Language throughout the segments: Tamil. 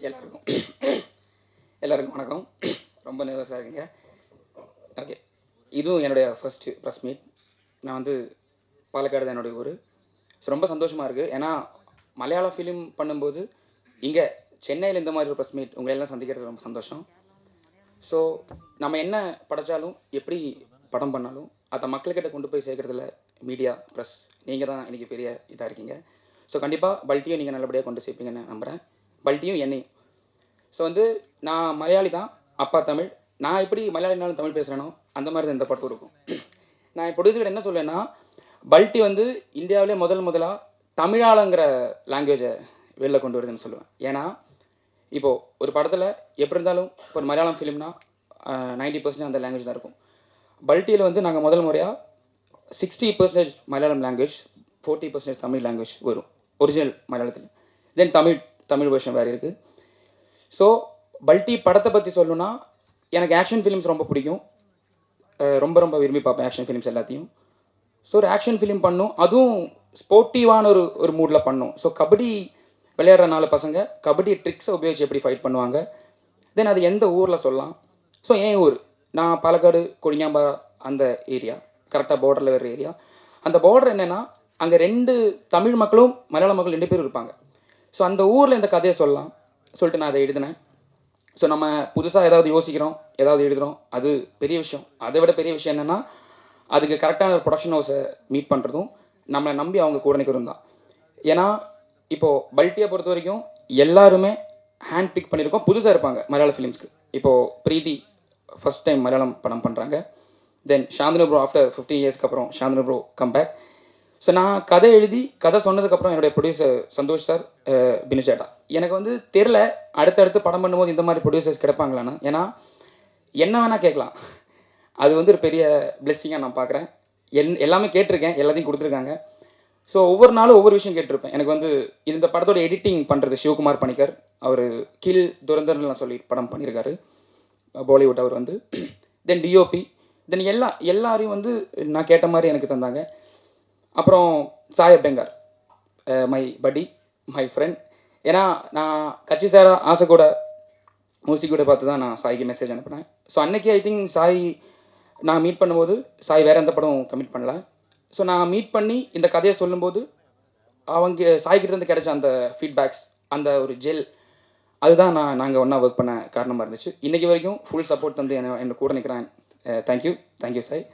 எல்லாருக்கும் எல்லாருக்கும் வணக்கம். ரொம்ப நர்வஸாக இருக்குங்க. ஓகே, இதுவும் என்னுடைய ஃபஸ்ட்டு ப்ரெஸ் மீட். நான் வந்து பாலக்காடு தான் என்னுடைய ஊர். ஸோ ரொம்ப சந்தோஷமாக இருக்குது. ஏன்னா மலையாள ஃபிலிம் பண்ணும்போது இங்கே சென்னையில் இந்த மாதிரி ஒரு ப்ரெஸ் மீட் உங்களெல்லாம் சந்திக்கிறது ரொம்ப சந்தோஷம். ஸோ நம்ம என்ன படைச்சாலும் எப்படி படம் பண்ணாலும் அதை மக்கள்கிட்ட கொண்டு போய் சேர்க்குறதுல மீடியா ப்ரெஸ் நீங்கள் தான் இன்றைக்கி பெரிய இதாக இருக்கீங்க. ஸோ கண்டிப்பாக பல்ட்டியும் நீங்கள் நல்லபடியாக கொண்டு சேர்ப்பீங்கன்னு நம்புகிறேன். பல்ட்டியும் என்னையும். ஸோ வந்து நான் மலையாளி தான், அப்பா தமிழ். நான் எப்படி மலையாளினாலும் தமிழ் பேசுகிறேனோ அந்த மாதிரி தான் இந்த படம் இருக்கும். நான் என் ப்ரொடியூசர்கிட்ட என்ன சொல்லுவேன்னா, பல்ட்டி வந்து இந்தியாவிலே முதலாக தமிழாளங்கிற லாங்குவேஜை வெளில கொண்டு வருதுன்னு சொல்லுவேன். ஏன்னா இப்போது ஒரு படத்தில் எப்படி இருந்தாலும் ஒரு மலையாளம் ஃபிலிம்னா 90% அந்த லாங்குவேஜ் தான் இருக்கும். பல்ட்டியில் வந்து நாங்கள் முதல் முறையாக 60% மலையாளம் லாங்குவேஜ், 40% தமிழ் லாங்குவேஜ் வரும் ஒரிஜினல் மலையாளத்தில். தென் தமிழ் வெர்ஷன் வேறு இருக்குது. ஸோ பல்ட்டி படத்தை பற்றி சொல்லணுன்னா, எனக்கு ஆக்ஷன் ஃபிலிம்ஸ் ரொம்ப பிடிக்கும். ரொம்ப விரும்பி பார்ப்பேன் ஆக்ஷன் ஃபிலிம்ஸ் எல்லாத்தையும். ஸோ ஒரு ஆக்ஷன் ஃபிலிம் பண்ணும், அதுவும் ஸ்போர்ட்டிவான ஒரு மூடில் பண்ணும். ஸோ கபடி விளையாடுற 4 பசங்க கபடி ட்ரிக்ஸை உபயோகிச்சு எப்படி ஃபைட் பண்ணுவாங்க, தென் அது எந்த ஊரில் சொல்லலாம். ஸோ என் ஊர், நான் பாலக்காடு கொடிஞாம்பா அந்த ஏரியா, கரெக்டாக பார்டரில் வர ஏரியா. அந்த பார்டர் என்னென்னா, அங்கே 2 தமிழ் மக்களும் மலையாள மக்கள் 2 பேரும் இருப்பாங்க. ஸோ அந்த ஊரில் இந்த கதையை சொல்லலாம் சொல்லிட்டு நான் அதை எழுதினேன். ஸோ நம்ம புதுசாக ஏதாவது யோசிக்கிறோம், ஏதாவது எழுதுகிறோம், அது பெரிய விஷயம். அதை விட பெரிய விஷயம் என்னென்னா, அதுக்கு கரெக்டான ஒரு ப்ரொடக்ஷன் ஹவுஸை மீட் பண்ணுறதும் நம்மளை நம்பி அவங்க கூட நிற்கிறதும் தான். ஏன்னா இப்போது பல்ட்டியை பொறுத்த வரைக்கும் எல்லாருமே ஹேண்ட் பிக் பண்ணியிருக்கோம், புதுசாக இருப்பாங்க மலையாள ஃபிலிம்ஸ்க்கு. இப்போது பிரீத்தி ஃபஸ்ட் டைம் மலையாளம் படம் பண்ணுறாங்க. தென் சாந்தனு ப்ரோ ஆஃப்டர் 15 இயர்ஸ்க்கு அப்புறம் சாந்தனு ப்ரோ கம்பேக். ஸோ நான் கதை சொன்னதுக்கப்புறம் என்னுடைய ப்ரொடியூசர் சந்தோஷ் சார், பினுச்சேட்டா, எனக்கு வந்து தெரில அடுத்தடுத்து படம் பண்ணும்போது இந்த மாதிரி ப்ரொடியூசர்ஸ் கிடைப்பாங்களான்னு. ஏன்னா என்ன வேணால் கேட்கலாம், அது வந்து ஒரு பெரிய பிளெஸ்ஸிங்காக நான் பார்க்குறேன். எல்லாமே கேட்டிருக்கேன், எல்லாத்தையும் கொடுத்துருக்காங்க. ஸோ ஒவ்வொரு நாளும் ஒவ்வொரு விஷயம் கேட்டிருப்பேன். எனக்கு வந்து இந்த படத்தோட எடிட்டிங் பண்ணுறது சிவகுமார் பணிக்கர், அவர் கீழ் துரந்தர்லாம் சொல்லி படம் பண்ணியிருக்காரு, பாலிவுட் அவர் வந்து. தென் டிஓபி, தென் எல்லாரையும் வந்து நான் கேட்ட மாதிரி எனக்கு தந்தாங்க. அப்புறம் சாயப் பெங்கார், மை படி, மை ஃப்ரெண்ட். ஏன்னா நான் கட்சி சேர ஆசை கூட மியூசிக் கூட பார்த்து தான் நான் சாய்க்கு மெசேஜ் அனுப்பினேன். ஸோ அன்றைக்கி ஐ திங்க் சாய் நான் மீட் பண்ணும்போது சாய் வேறு எந்த படம் கமிட் பண்ணல. ஸோ நான் மீட் பண்ணி இந்த கதையை சொல்லும்போது அவங்க சாய்கிட்டேருந்து கிடைச்ச அந்த ஃபீட்பேக்ஸ், அந்த ஒரு ஜெல், அதுதான் நாங்கள் ஒன்றா ஒர்க் பண்ண காரணமாக இருந்துச்சு. இன்றைக்கி வரைக்கும் ஃபுல் சப்போர்ட் வந்து என்னை கூட நிற்கிறேன். தேங்க்யூ சாய்.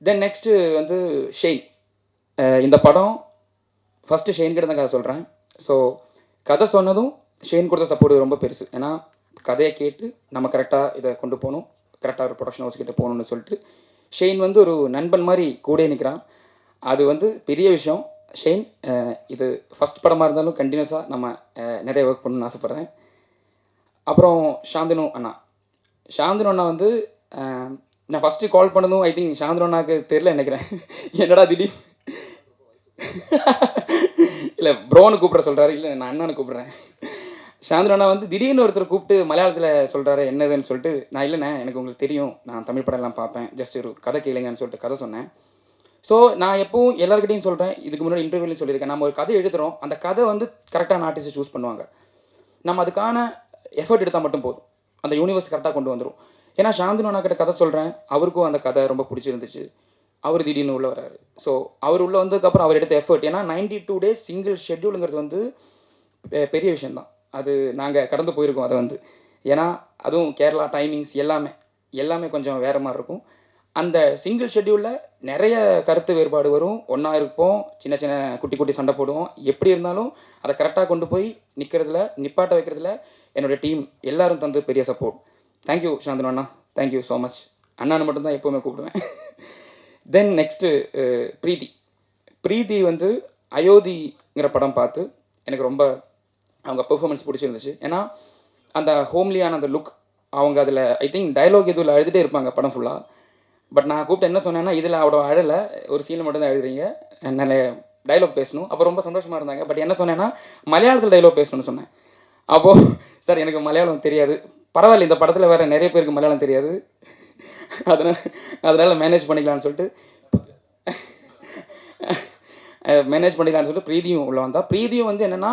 தென் நெக்ஸ்ட்டு வந்து ஷெயின். இந்த படம் ஃபஸ்ட்டு ஷெயின் கிட்ட தான் கதை சொல்கிறேன். ஸோ கதை சொன்னதும் ஷெயின் கொடுத்த சப்போர்ட் ரொம்ப பெருசு. ஏன்னா கதையை கேட்டு நம்ம கரெக்டாக இதை கொண்டு போகணும், கரெக்டாக ஒரு ப்ரொடக்ஷன் ஹவுஸ் கிட்டே போகணுன்னு சொல்லிட்டு ஷெயின் வந்து ஒரு நண்பன் மாதிரி கூட நிற்கிறான். அது வந்து பெரிய விஷயம். ஷெயின், இது ஃபஸ்ட் படமாக இருந்தாலும் கண்டினியூஸாக நம்ம நிறைய ஒர்க் பண்ணணும்னு ஆசைப்பட்றேன். அப்புறம் சாந்தனு அண்ணா வந்து நான் ஃபஸ்ட்டு கால் பண்ணதும் ஐ திங்க் சாந்தனு அண்ணாவுக்கு தெரில நினைக்கிறேன். என்னடா திடீர் இல்லை ப்ரோன்னு கூப்பிட சொல்கிறாரு, இல்லை நான் அண்ணான்னு கூப்பிட்றேன். சாந்தனு அண்ணா வந்து திடீர்னு ஒருத்தர் கூப்பிட்டு மலையாளத்தில் சொல்கிறாரு என்னதுன்னு சொல்லிட்டு, நான் இல்லைண்ணே எனக்கு உங்களுக்கு தெரியும், நான் தமிழ் படம் எல்லாம் பார்ப்பேன், ஜஸ்ட் ஒரு கதை கேளுங்கன்னு சொல்லிட்டு கதை சொன்னேன். ஸோ நான் எப்பவும் எல்லாருக்கிட்டையும் சொல்கிறேன், இதுக்கு முன்னாடி இன்டர்வியூலையும் சொல்லியிருக்கேன், நம்ம ஒரு கதை எழுதுகிறோம், அந்த கதை வந்து கரெக்டான ஆர்டிஸ்ட்டை சூஸ் பண்ணுவாங்க. நம்ம அதுக்கான எஃபர்ட் எடுத்தால் மட்டும் போதும், அந்த யூனிவர்ஸ் கரெக்டாக கொண்டு வந்துடும். ஏன்னா சாந்தனு அண்ணா கிட்ட கதை சொல்கிறேன், அவருக்கும் அந்த கதை ரொம்ப பிடிச்சிருந்துச்சு, அவர் திடீர்னு உள்ளே வராரு. ஸோ அவர் உள்ளே வந்ததுக்கப்புறம் அவர் எடுத்த எஃபர்ட், ஏன்னா 92 days சிங்கிள் ஷெட்யூலுங்கிறது வந்து பெரிய விஷயந்தான். அது நாங்கள் கடந்து போயிருக்கோம் அதை வந்து. ஏன்னா அதுவும் கேரளா டைமிங்ஸ் எல்லாமே கொஞ்சம் வேறு மாதிரி இருக்கும். அந்த சிங்கிள் ஷெட்யூலில் நிறைய கருத்து வேறுபாடு வரும், ஒன்றா இருப்போம், சின்ன குட்டி சண்டை போடுவோம். எப்படி இருந்தாலும் அதை கரெக்டாக கொண்டு போய் நிப்பாட்ட வைக்கிறதுல என்னோடய டீம் எல்லோரும் தந்து பெரிய சப்போர்ட். தேங்க்யூ சாந்தனு அண்ணா, தேங்க்யூ ஸோ மச். அண்ணான்னு மட்டும்தான் எப்போவுமே கூப்பிடுவேன். தென் நெக்ஸ்ட்டு பிரீத்தி வந்து அயோத்திங்கிற படம் பார்த்து எனக்கு ரொம்ப அவங்க பெர்ஃபார்மன்ஸ் பிடிச்சிருந்துச்சு. ஏன்னா அந்த ஹோம்லியான அந்த லுக், அவங்க அதில் ஐ திங்க் டைலாக் எதுவும் அழுதுகிட்டே இருப்பாங்க படம் ஃபுல்லாக. பட் நான் கூப்பிட்டு என்ன சொன்னேன்னா, இதில் அவ்வளோ அழலை, ஒரு சீனில் மட்டும் தான் எழுதுறீங்க, என்னால் டைலாக் பேசணும். அப்போ ரொம்ப சந்தோஷமாக இருந்தாங்க. பட் என்ன சொன்னேன்னா, மலையாளத்தில் டைலாக் பேசணும்னு சொன்னேன். அப்போது சார் எனக்கு மலையாளம் தெரியாது, பரவாயில்ல இந்த படத்தில் வேறு நிறைய பேருக்கு மலையாளம் தெரியாது, அதனால் மேனேஜ் பண்ணிக்கலான்னு சொல்லிட்டு பிரீதியும் உள்ள வந்தால். பிரீதியும் வந்து என்னென்னா,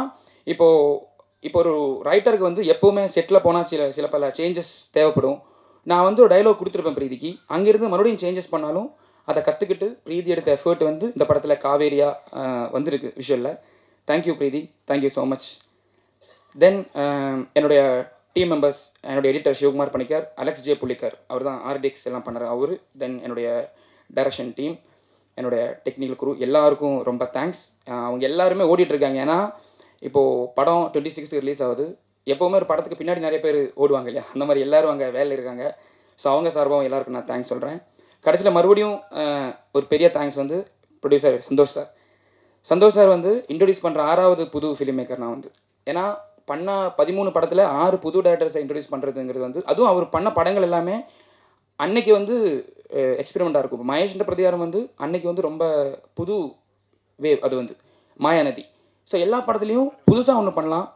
இப்போது இப்போ ஒரு ரைட்டருக்கு வந்து எப்போவுமே செட்டில் போனால் சில பல சேஞ்சஸ் தேவைப்படும். நான் வந்து ஒரு டைலாக் கொடுத்துருப்பேன் பிரீதிக்கு, அங்கேருந்து மறுபடியும் சேஞ்சஸ் பண்ணாலும் அதை கற்றுக்கிட்டு பிரீதி எடுத்த எஃபர்ட் வந்து இந்த படத்தில் காவேரியாக வந்திருக்கு விஷுவலில். Thank you Preethi, thank you so much. Then என்னுடைய டீம் மெம்பர்ஸ், என்னுடைய editor Sivakumar Panicker, Alex J Pullikkar, அவர் தான் ஆர்டிஎக்ஸ் எல்லாம் பண்ணுறாரு அவர். தென் என்னுடைய டைரக்ஷன் டீம், என்னுடைய டெக்னிக்கல் குரூ, எல்லாருக்கும் ரொம்ப தேங்க்ஸ். அவங்க எல்லாருமே ஓடிட்டுருக்காங்க. ஏன்னா இப்போது படம் 26 ரிலீஸ் ஆகுது. எப்போவுமே ஒரு படத்துக்கு பின்னாடி நிறைய பேர் ஓடுவாங்க இல்லையா, அந்த மாதிரி எல்லோரும் அங்கே வேலையில் இருக்காங்க. ஸோ அவங்க சார்பாகவும் எல்லாருக்கும் நான் தேங்க்ஸ் சொல்கிறேன். கடைசியில் மறுபடியும் ஒரு பெரிய தேங்க்ஸ் வந்து ப்ரொடியூசர் சந்தோஷ் சார் வந்து இன்ட்ரடியூஸ் பண்ணுற 6வது புது ஃபிலிம் மேக்கர் நான் வந்து. ஏன்னா பண்ண 13 படத்தில் 6 புது டேரக்டர்ஸை இன்ட்ரடியூஸ் பண்ணுறதுங்கிறது வந்து, அதுவும் அவர் பண்ண படங்கள் எல்லாமே அன்னைக்கு வந்து எக்ஸ்பெரிமெண்ட்டாக இருக்கும். இப்போ மகேஷ்ன்ற பிரதிகாரம் வந்து அன்னைக்கு வந்து ரொம்ப புது வேவ், அது வந்து மாயாநதி. ஸோ எல்லா படத்துலையும் புதுசாக ஒன்று பண்ணலாம்.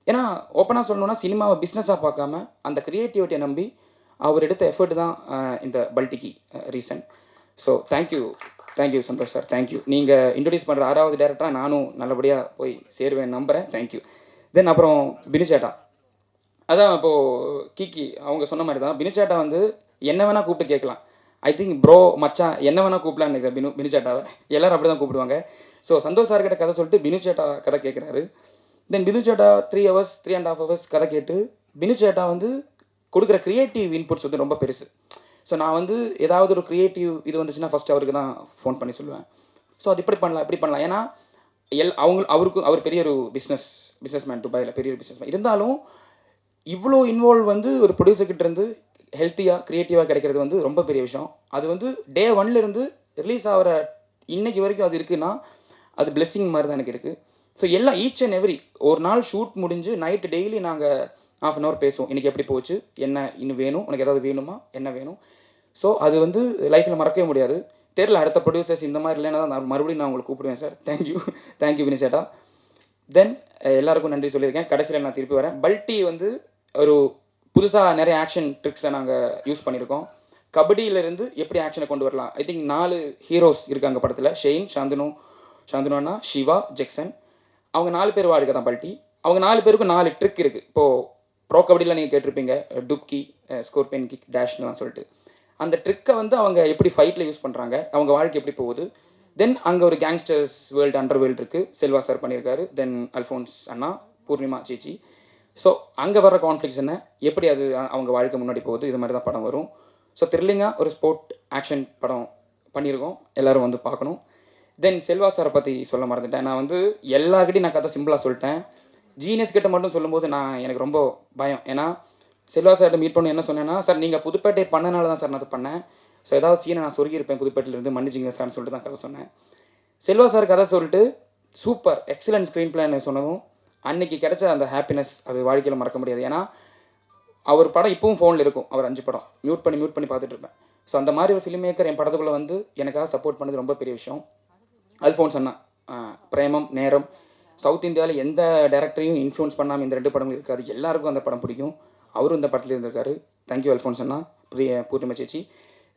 ஏன்னா ஓப்பனாக சொல்லணுன்னா சினிமாவை பிஸ்னஸாக பார்க்காம அந்த க்ரியேட்டிவிட்டியை நம்பி அவர் எடுத்த எஃபர்ட் தான் இந்த பல்டிக்கு reason. So thank you Santhosh sir, thank you. நீங்கள் இன்ட்ரடியூஸ் பண்ணுற 6வது டேரக்டராக நானும் நல்லபடியாக போய் சேருவேன் நம்புகிறேன். தேங்க்யூ. தென் அப்புறம் பினுச்சேட்டா, அதான் இப்போது கிக்கி அவங்க சொன்ன மாதிரி தான். பினுச்சேட்டா வந்து என்ன வேணால் கூப்பிட்டு கேட்கலாம். ஐ திங்க் ப்ரோ மச்சான் என்ன வேணால் கூப்பிடலான்னு நினைக்கிறேன் பினுச்சேட்டாவை. எல்லோரும் அப்படி தான் கூப்பிடுவாங்க. ஸோ சந்தோஷ் சார்கிட்ட கதை சொல்லிட்டு பினுச்சேட்டா கதை கேட்குறாரு. தென் பினுச்சேட்டா 3 hours 3.5 hours கதை கேட்டு பினுச்சேட்டா வந்து கொடுக்குற க்ரியேட்டிவ் இன்புட்ஸ் வந்து ரொம்ப பெருசு. ஸோ நான் வந்து ஏதாவது ஒரு க்ரியேட்டிவ் இது வந்துச்சுன்னா ஃபஸ்ட்டு அவருக்கு தான் ஃபோன் பண்ணி சொல்லுவேன். ஸோ அது இப்படி பண்ணலாம். ஏன்னா அவர் பெரிய ஒரு பிஸ்னஸ் மேன், துபாயில் பெரிய ஒரு பிஸ்னஸ் மேன். இருந்தாலும் இவ்வளோ இன்வால்வ் வந்து ஒரு ப்ரொடியூசர்கிட்ட இருந்து ஹெல்த்தியாக க்ரியேட்டிவாக கிடைக்கிறது வந்து ரொம்ப பெரிய விஷயம். அது வந்து டே 1லேருந்து ரிலீஸ் ஆகிற இன்னைக்கு வரைக்கும் அது இருக்குன்னா அது பிளெஸ்ஸிங் மாதிரி தான் எனக்கு இருக்குது. ஸோ எல்லாம் ஈச் அண்ட் எவ்ரி ஒரு நாள் ஷூட் முடிஞ்சு நைட்டு டெய்லி நாங்கள் ½ hour பேசுவோம். இன்றைக்கி எப்படி போச்சு, என்ன இன்னும் வேணும், உனக்கு ஏதாவது வேணுமா, என்ன வேணும். ஸோ அது வந்து லைஃப்பில் மறக்கவே முடியாது. தெரியல அடுத்த ப்ரொடியூசர்ஸ் இந்த மாதிரி இல்லைன்னா தான் மறுபடியும் நான் உங்களுக்கு கூப்பிடுவேன் சார். தேங்க்யூ வினிசேட்டா. தென் எல்லாருக்கும் நன்றி சொல்லியிருக்கேன். கடைசியில் நான் திருப்பி வரேன். பல்டி வந்து ஒரு புதுசாக நிறைய ஆக்ஷன் ட்ரிக்ஸை நாங்கள் யூஸ் பண்ணியிருக்கோம். கபடியிலேருந்து எப்படி ஆக்ஷனை கொண்டு வரலாம். ஐ திங்க் 4 ஹீரோஸ் இருக்காங்க படத்தில். ஷெயின், சாந்தனு அண்ணா, சிவா, ஜெக்சன். அவங்க 4 பேர் வாழ்க்கை தான் பல்டி. அவங்க 4 பேருக்கும் 4 ட்ரிக் இருக்குது. இப்போது ப்ரோ கபடியில் நீங்கள் கேட்டிருப்பீங்க டுப்கி, ஸ்கோர்பியன் கிக், டேஷ்லாம் சொல்லிட்டு. அந்த ட்ரிக்கை வந்து அவங்க எப்படி ஃபைட்டில் யூஸ் பண்ணுறாங்க, அவங்க வாழ்க்கை எப்படி போகுது. தென் அங்கே ஒரு கேங்ஸ்டர்ஸ் வேர்ல்டு, அண்டர் வேர்ல்டு இருக்குது. செல்வா சார் பண்ணியிருக்காரு. தென் அல்ஃபோன்ஸ் அண்ணா, பூர்ணிமா சேச்சி. ஸோ அங்கே வர கான்ஃப்ளிக்ஸ் என்ன, எப்படி அது அவங்க வாழ்க்கை முன்னாடி போகுது, இது மாதிரி தான் படம் வரும். ஸோ த்ரில்லிங்காக ஒரு ஸ்போர்ட் ஆக்ஷன் படம் பண்ணியிருக்கோம். எல்லோரும் வந்து பார்க்கணும். தென் செல்வா சாரை பற்றி சொல்ல மறந்துட்டேன். நான் வந்து எல்லாருக்கிட்டையும் நான் கதை சிம்பிளாக சொல்லிட்டேன். ஜீனியஸ் கிட்ட மட்டும் சொல்லும்போது எனக்கு ரொம்ப பயம். ஏன்னா செல்வா சார்கிட்ட மீட் பண்ண என்ன சொன்னேன்னா, சார் நீங்கள் புதுப்பேட்டை பண்ணனால தான் சார் நான் அதை பண்ணேன். ஸோ ஏதாவது சீனை நான் சொருகியிருப்பேன் புதுப்பேட்டையிலேருந்து, மன்னிச்சிங்க சார்னு சொல்லிட்டு தான் கதை சொன்னேன். செல்வா சார் கதை சொல்லிட்டு சூப்பர் எக்ஸலன்ட் ஸ்க்ரீன் பிளேன்னு சொன்னதும் அன்னைக்கு கிடைச்ச அந்த ஹாப்பினஸ் அது வாழ்க்கையில் மறக்க முடியாது. ஏன்னா அவர் படம் இப்பவும் ஃபோனில் இருக்கும். அவர் 5 படம் மியூட் பண்ணி பார்த்துட்டு இருப்பேன். ஸோ அந்த மாதிரி ஒரு ஃபிலிம் மேக்கர் என் படத்துக்குள்ளே வந்து எனக்காக சப்போர்ட் பண்ணது ரொம்ப பெரிய விஷயம். அல்ஃபோன்ஸ் அண்ணா, பிரேமம், நேரம், சவுத் இந்தியாவில் எந்த டேரக்டரையும் இன்ஃப்ளூன்ஸ் பண்ணாமல் இந்த 2 படமும் இருக்காது. எல்லாருக்கும் அந்த படம் பிடிக்கும். அவரும் இந்த படத்தில் இருந்திருக்காரு. தேங்க்யூ அல்ஃபோன்ஸ் அண்ணா, பூர்ணிமா சேச்சி.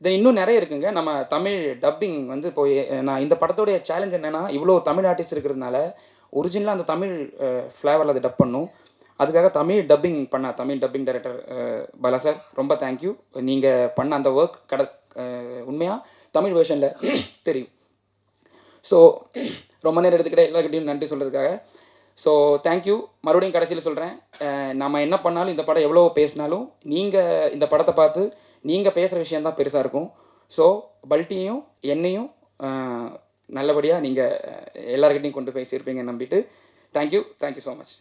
தென் இன்னும் நிறைய இருக்குங்க. நம்ம தமிழ் டப்பிங் வந்து இப்போ நான் இந்த படத்தோடைய சேலஞ்ச் என்னென்னா, இவ்வளோ தமிழ் ஆர்டிஸ்ட் இருக்கிறதுனால ஒரிஜினலாக அந்த தமிழ் ஃப்ளேவரில் அதை டப் பண்ணும். அதுக்காக Tamil dubbing director Bala sir ரொம்ப தேங்க்யூ. நீங்கள் பண்ண அந்த ஒர்க் உண்மையாக தமிழ் வெர்ஷனில் தெரியும். ஸோ ரொம்ப நேரம் எடுத்துக்கிட்ட எல்லாருக்கிட்டையும் நன்றி சொல்கிறதுக்காக. So thank you. மறுபடியும் கடைசியில் சொல்கிறேன், நம்ம என்ன பண்ணாலும் இந்த படம் எவ்வளோ பேசினாலும் நீங்கள் இந்த படத்தை பார்த்து நீங்கள் பேசுகிற விஷயந்தான் பெருசாக இருக்கும். ஸோ பல்ட்டியும் என்னையும் நல்லபடியாக நீங்கள் எல்லாருக்கிட்டையும் கொண்டு போய் சேர்ப்பீங்கன்னு நம்பிட்டு தேங்க்யூ ஸோ மச்.